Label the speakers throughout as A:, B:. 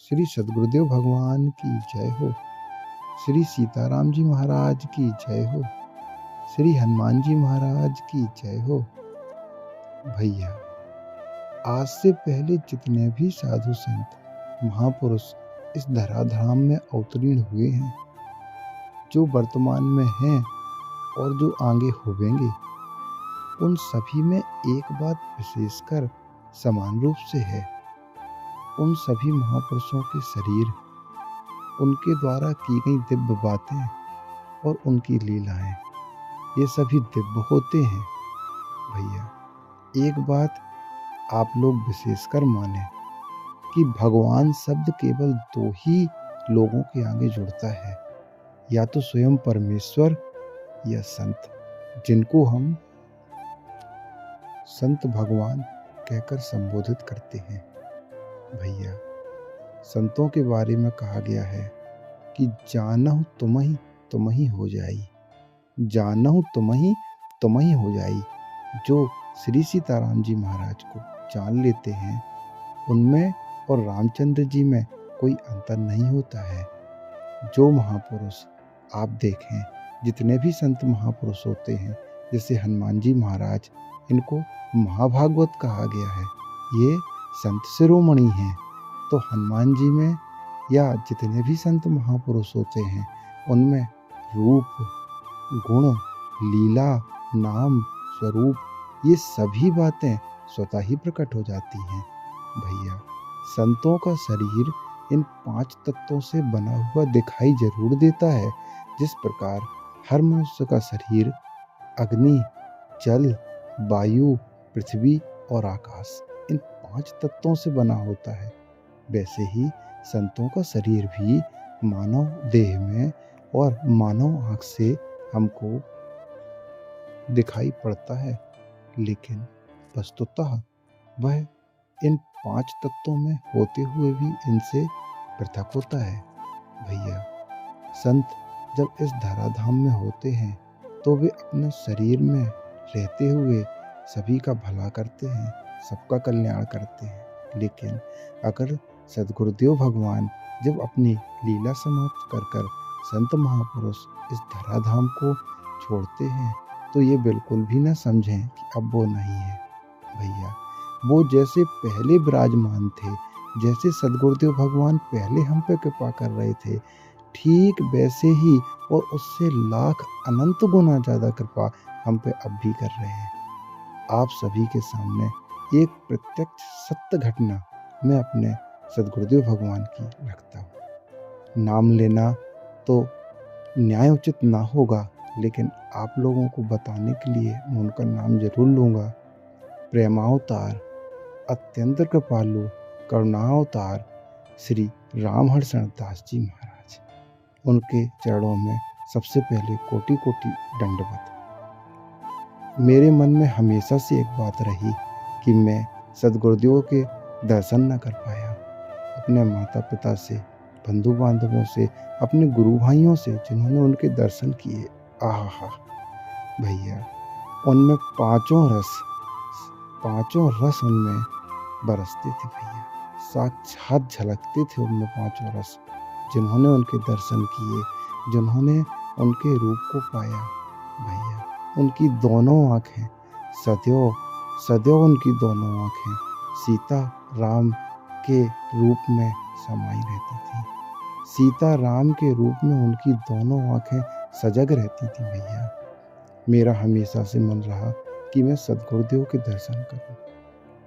A: श्री सद्गुरुदेव भगवान की जय हो। श्री सीताराम जी महाराज की जय हो। श्री हनुमान जी महाराज की जय हो। भैया, आज से पहले जितने भी साधु संत महापुरुष इस धराधाम में अवतीर्ण हुए हैं, जो वर्तमान में हैं और जो आगे होवेंगे, उन सभी में एक बात विशेषकर समान रूप से है। उन सभी महापुरुषों के शरीर, उनके द्वारा की गई दिव्य बातें और उनकी लीलाएं, ये सभी दिव्य होते हैं। भैया, एक बात आप लोग विशेषकर माने कि भगवान शब्द केवल दो ही लोगों के आगे जुड़ता है, या तो स्वयं परमेश्वर या संत, जिनको हम संत भगवान कहकर संबोधित करते हैं। भैया, संतों के बारे में कहा गया है कि जानहु तुमहि हो जाई, जानहु तुमहि हो जाई। जो श्री सीताराम जी महाराज को जान लेते हैं, उनमें और रामचंद्र जी में कोई अंतर नहीं होता है। जो महापुरुष आप देखें, जितने भी संत महापुरुष होते हैं, जैसे हनुमान जी महाराज, इनको महाभागवत कहा गया है, ये संत शिरोमणि हैं। तो हनुमान जी में या जितने भी संत महापुरुष होते हैं, उनमें रूप, गुण, लीला, नाम, स्वरूप, ये सभी बातें स्वतः ही प्रकट हो जाती हैं। भैया, संतों का शरीर इन 5 तत्वों से बना हुआ दिखाई जरूर देता है। जिस प्रकार हर मनुष्य का शरीर अग्नि, जल, वायु, पृथ्वी और आकाश, इन 5 तत्वों से बना होता है, वैसे ही संतों का शरीर भी मानव देह में और मानव आँख से हमको दिखाई पड़ता है, लेकिन वस्तुतः वह इन 5 तत्वों में होते हुए भी इनसे पृथक होता है। भैया, संत जब इस धराधाम में होते हैं, तो वे अपने शरीर में रहते हुए सभी का भला करते हैं, सबका कल्याण करते हैं। लेकिन अगर सद्गुरुदेव भगवान जब अपनी लीला समाप्त कर कर संत महापुरुष इस धराधाम को छोड़ते हैं, तो ये बिल्कुल भी न समझें कि अब वो नहीं है। भैया, वो जैसे पहले विराजमान थे, जैसे सद्गुरुदेव भगवान पहले हम पे कृपा कर रहे थे, ठीक वैसे ही और उससे लाख अनंत गुना ज़्यादा कृपा हम पे अब भी कर रहे हैं। आप सभी के सामने एक प्रत्यक्ष सत्य घटना मैं अपने सद्गुरुदेव भगवान की रखता हूँ। नाम लेना तो न्याय उचित ना होगा, लेकिन आप लोगों को बताने के लिए मैं उनका नाम जरूर लूँगा। प्रेमावतार, अत्यंत कृपालु, करुणावतार श्री रामहर्षण दास जी महाराज। उनके चरणों में सबसे पहले कोटि कोटि दंडवत। मेरे मन में हमेशा से एक बात रही कि मैं सद्गुरुदेव के दर्शन न कर पाया। अपने माता पिता से, बंधु बांधवों से, अपने गुरु भाइयों से जिन्होंने उनके दर्शन किए, आहा भैया, उनमें पांचों रस उनमें बरसते थे। भैया, साक्षात झलकते थे उनमें पांचों रस। जिन्होंने उनके दर्शन किए, जिन्होंने उनके रूप को पाया, भैया, उनकी दोनों आँखें सदैव उनकी दोनों आँखें सीता राम के रूप में समाई रहती थी। सीता राम के रूप में उनकी दोनों आँखें सजग रहती थी। भैया, मेरा हमेशा से मन रहा कि मैं सद्गुरुदेव के दर्शन करूं।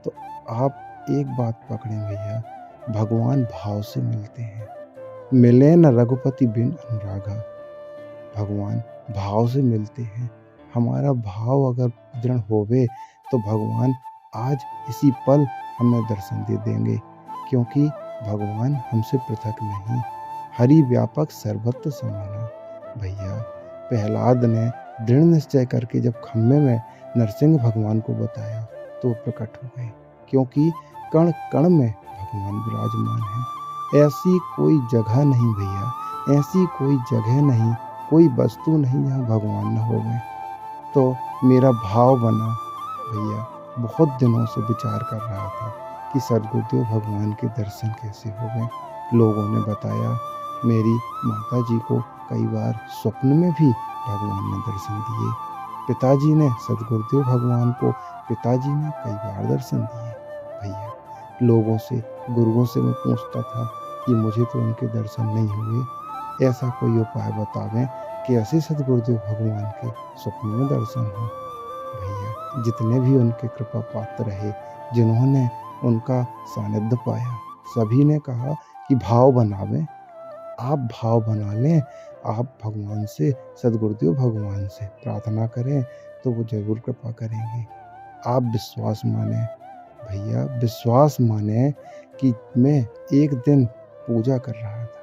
A: तो आप एक बात पकड़ें भैया, भगवान भाव से मिलते हैं। मिले न रघुपति बिन अनुरागा। भगवान भाव से मिलते हैं। हमारा भाव अगर दृढ़ होवे तो भगवान आज इसी पल हमें दर्शन दे देंगे, क्योंकि भगवान हमसे पृथक नहीं, हरि व्यापक सर्वत्र समाना। भैया, प्रहलाद ने दृढ़ निश्चय करके जब खम्भे में नरसिंह भगवान को बताया तो वो प्रकट हो गए, क्योंकि कण कण में भगवान विराजमान है। ऐसी कोई जगह नहीं भैया, ऐसी कोई जगह नहीं, कोई वस्तु नहीं जहाँ भगवान न हो गए। तो मेरा भाव बना भैया, बहुत दिनों से विचार कर रहा था कि सद्गुरुदेव भगवान के दर्शन कैसे हो गए। लोगों ने बताया मेरी माता जी को कई बार स्वप्न में भी भगवान ने दर्शन दिए। पिताजी ने सद्गुरुदेव भगवान को पिताजी ने कई बार दर्शन दिए। भैया लोगों से गुरुओं से मैं पूछता था कि मुझे तो उनके दर्शन नहीं हुए, ऐसा कोई उपाय बतावें कि ऐसे सद्गुरुदेव भगवान के स्वप्न में दर्शन हो। भैया जितने भी उनके कृपा पात्र रहे, जिन्होंने उनका सानिध्य पाया, सभी ने कहा कि भाव बनावें, आप भाव बना लें, आप भगवान से सद्गुरुदेव भगवान से प्रार्थना करें तो वो ज़रूर कृपा करेंगे। आप विश्वास माने भैया, विश्वास माने कि मैं एक दिन पूजा कर रहा था।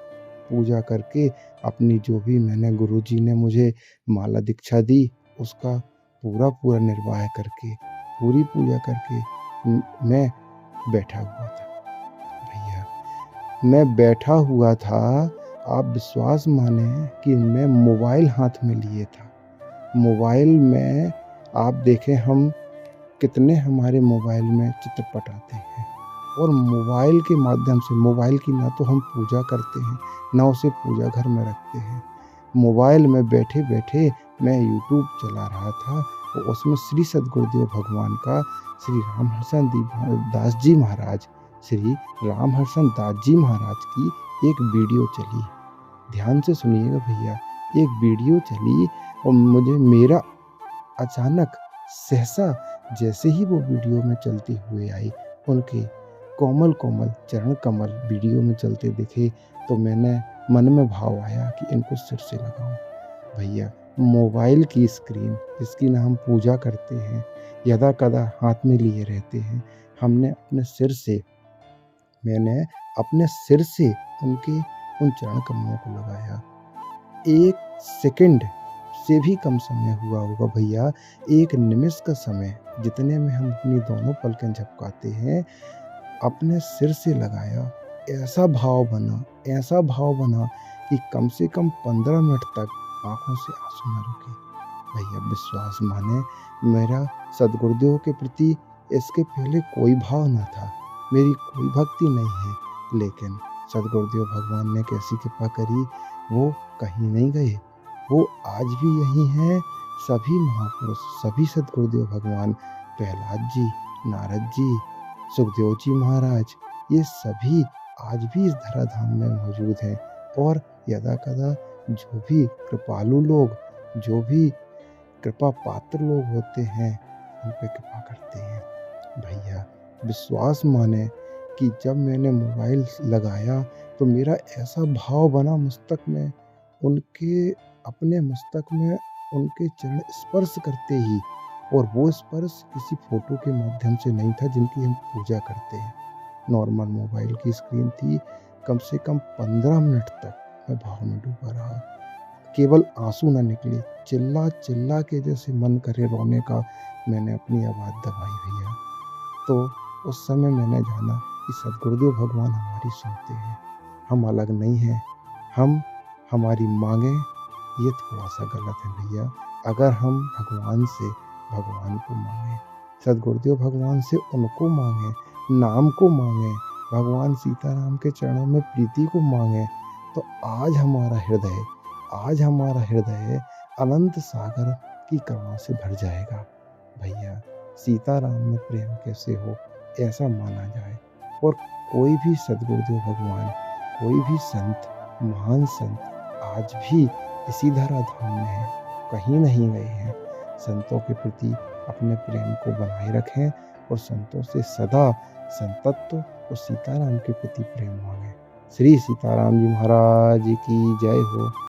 A: पूजा करके अपनी जो भी मैंने गुरुजी ने मुझे माला दीक्षा दी, उसका पूरा निर्वाह करके, पूरी पूजा करके मैं बैठा हुआ था। भैया मैं बैठा हुआ था, आप विश्वास माने कि मैं मोबाइल हाथ में लिए था। मोबाइल में आप देखें हम कितने हमारे मोबाइल में चित्रपट आते हैं, और मोबाइल के माध्यम से, मोबाइल की ना तो हम पूजा करते हैं, ना उसे पूजा घर में रखते हैं। मोबाइल में बैठे बैठे मैं यूट्यूब चला रहा था, और उसमें श्री सद्गुरुदेव भगवान का श्री रामहर्षण दास जी महाराज, श्री रामहर्षण दास जी महाराज की एक वीडियो चली। ध्यान से सुनिएगा भैया, एक वीडियो चली और मुझे मेरा अचानक सहसा जैसे ही वो वीडियो में चलते हुए आई, उनके कोमल कोमल चरण कमल वीडियो में चलते दिखे, तो मैंने मन में भाव आया कि इनको सिर से लगाऊं। भैया मोबाइल की स्क्रीन जिसकी ना हम पूजा करते हैं, यदा कदा हाथ में लिए रहते हैं, मैंने अपने सिर से उनके उन चरण कमलों को लगाया। 1 सेकंड से भी कम समय हुआ होगा भैया, 1 निमिष का समय जितने में हम अपनी दोनों पलकें झपकाते हैं, अपने सिर से लगाया। ऐसा भाव बना कि कम से कम 15 मिनट तक आंखों से आंसू न रुके। भैया विश्वास माने, मेरा सद्गुरुदेव के प्रति इसके पहले कोई भाव न था, मेरी कोई भक्ति नहीं है, लेकिन सद्गुरुदेव भगवान ने कैसी कृपा करी, वो कहीं नहीं गए, वो आज भी यही हैं। सभी महापुरुष, सभी सद्गुरुदेव भगवान, प्रहलाद जी, नारद जी, सुखदेव जी महाराज, ये सभी आज भी इस धराधाम में मौजूद हैं, और यदा कदा जो भी कृपालु लोग, जो भी कृपा पात्र लोग होते हैं, उन पे कृपा करते हैं। भैया विश्वास माने कि जब मैंने मोबाइल लगाया तो मेरा ऐसा भाव बना मस्तक में, उनके अपने मस्तक में उनके चरण स्पर्श करते ही, और वो स्पर्श किसी फोटो के माध्यम से नहीं था जिनकी हम पूजा करते हैं, नॉर्मल मोबाइल की स्क्रीन थी। कम से कम 15 मिनट तक मैं भाव में डूबा रहा, केवल आंसू न निकले, चिल्ला चिल्ला के जैसे मन करे रोने का, मैंने अपनी आवाज़ दबाई भैया। तो उस समय मैंने जाना कि सद्गुरुदेव भगवान हमारी सुनते हैं, हम अलग नहीं हैं। हमारी मांगें ये थोड़ा सा गलत है भैया। अगर हम भगवान से भगवान को मांगें, सद्गुरुदेव भगवान से उनको मांगें, नाम को मांगें, भगवान सीताराम के चरणों में प्रीति को मांगें, तो आज हमारा हृदय अनंत सागर की करुणा से भर जाएगा। भैया सीताराम में प्रेम कैसे हो, ऐसा माना जाए। और कोई भी सद्गुरुदेव भगवान, कोई भी संत, महान संत आज भी इसी धराधाम में है, कहीं नहीं गए हैं। संतों के प्रति अपने प्रेम को बनाए रखें, और संतों से सदा संतत्व और सीताराम के प्रति प्रेम मांगें। श्री सीताराम जी महाराज की जय हो।